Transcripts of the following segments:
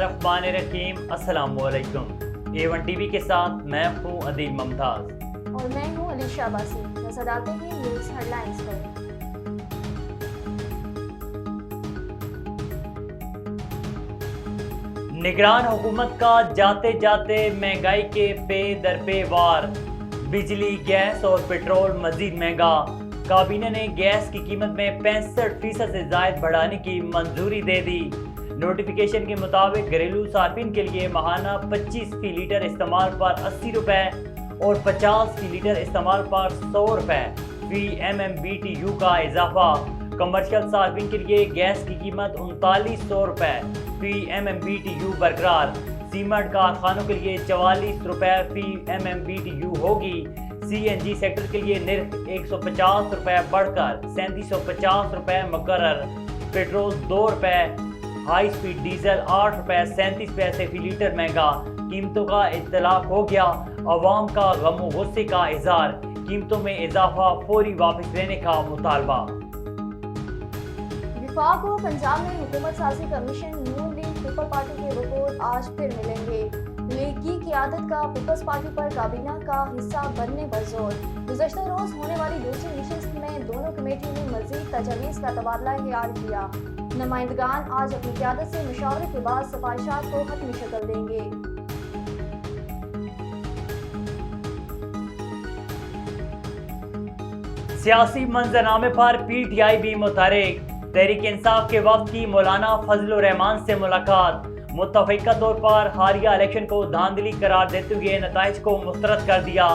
बिस्मिल्लाहिर्रहमानिर्रहीम। अस्सलाम वालेकुम। A1 टीवी के साथ मैं हूँ अदील मुमताज और मैं हूँ अलीशा अब्बासी। नजर डालते हैं न्यूज़ हेडलाइंस पर। निगरान हुकूमत का जाते जाते महंगाई के पे दर पे वार। बिजली, गैस और पेट्रोल मजीद महंगा। काबीना ने गैस की कीमत में 65% से जायद बढ़ाने की मंजूरी दे दी। नोटिफिकेशन के मुताबिक घरेलू सार्फिन के लिए माहाना 25 फी लीटर इस्तेमाल पर 80 रुपए और 50 फी लीटर इस्तेमाल पर 100 रुपए फी MMBTU का इजाफा। कमर्शियल सार्फिन के लिए गैस की कीमत 3900 रुपए फी MMBTU बरकरार। सीमेंट कारखानों के लिए 44 रुपए फी MMBTU होगी। CNG सेक्टर के लिए निर्ख 150 रुपए बढ़कर 3750 रुपए मुकर्रर। पेट्रोल 2 रुपए, हाई स्पीड डीजल 8 रुपए 37 पैसे फी लीटर महंगा। कीमतों का इत्तलाक हो गया, अवाम का गम गुस्से का इजहार। कीमतों में इजाफा फौरी वापस लेने का मुतालबा। विफाक को पंजाब में हुकूमत साजी कमीशन नून लीग पीपल पार्टी के वफूद आज फिर मिलेंगे। लीग की क़यादत का पीपल्स पार्टी पर काबीना का हिस्सा बनने पर जोर। गुज़श्ता रोज होने वाली दूसरी नशिस्त में दोनों कमेटियों ने मज़ीद तजवीज़ का तबादला ख्याल किया। नुमाइंदगान आज अपनी क़यादत से मुशावरे के बाद सिफारिशात को हतमी शक्ल देंगे। सियासी मंजरनामे पर PTI भी मुतहरिक। तहरीक इंसाफ के वक्त की मौलाना फजलुर रहमान से मुलाकात। मुत्तफ़िका तौर पर हालिया इलेक्शन को धांधली करार देते हुए नताइज को मुस्तरद कर दिया।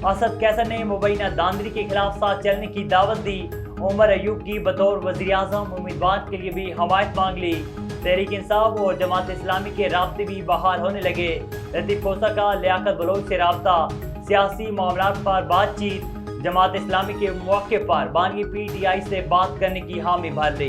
असद कैसर ने मुबैना धांधली के खिलाफ साथ चलने की दावत दी। उमर अयूब की बतौर वज़ीर-ए-आज़म उम्मीदवार के लिए भी हमायत मांग ली। तहरीक इंसाफ और जमात इस्लामी के राब्ते भी बहाल होने लगे। लतीफ़ खोसा का लियाकत बलोच से राब्ता। सियासी मामलात पर बातचीत। जमात इस्लामी के मौके पर बानी PTI से बात करने की हामी भर ली।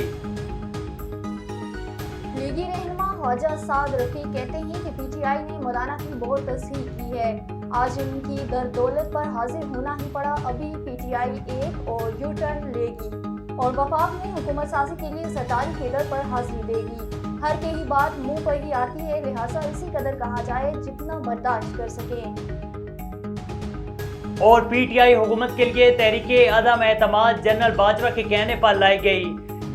लीगी रहनुमा ख्वाजा साद रफ़ी कहते हैं कि PTI ने मौलाना की बहुत तस्हीह की है। आज उनकी दौलत पर हाजिर होना ही पड़ा। अभी PTI एक और यू टर्न लेगी और वफाक में हुकूमत साजी के लिए सरकारी केडर पर हाजिरी देगी। हर के ही बात मुंह पर ही आती है, लिहाजा इसी कदर कहा जाए जितना बर्दाश्त कर सके। और PTI हुकूमत के लिए तहरीके अदम एतमाद जनरल बाजवा के कहने पर लाई गई।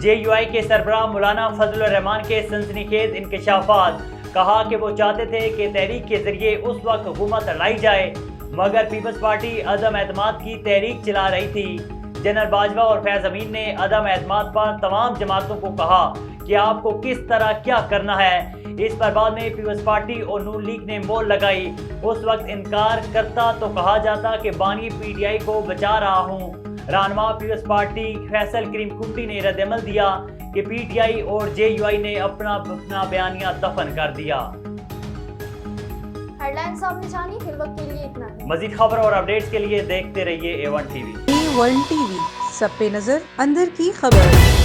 JUI के सरबराह मौलाना फजलुर रहमान के सनसनीखेज इंकशाफात। कहा कि वो चाहते थे कि तहरीक के जरिए उस वक्त हुकूमत लाई जाए, मगर पीपल्स पार्टी अदम एतमाद की तहरीक चला रही थी। जनरल बाजवा और फैज अमीन ने अदम एतमाद पर तमाम जमातों को कहा कि आपको किस तरह क्या करना है। इस पर बाद में पीपल्स पार्टी और नून लीग ने मोल लगाई। उस वक्त इनकार करता तो कहा जाता कि बानी PTI को बचा रहा हूँ। रहनुमा पीपल्स पार्टी फैसल करीम कुमटी ने रद्दअमल दिया कि PTI और JUI ने अपना बयानिया दफन कर दिया। हेडलाइंस आपने जानी, फिर वक्त के लिए इतना ही। मजीद खबर और अपडेट्स के लिए देखते रहिए A1 टीवी। A1 टीवी, सब पे नजर, अंदर की खबर।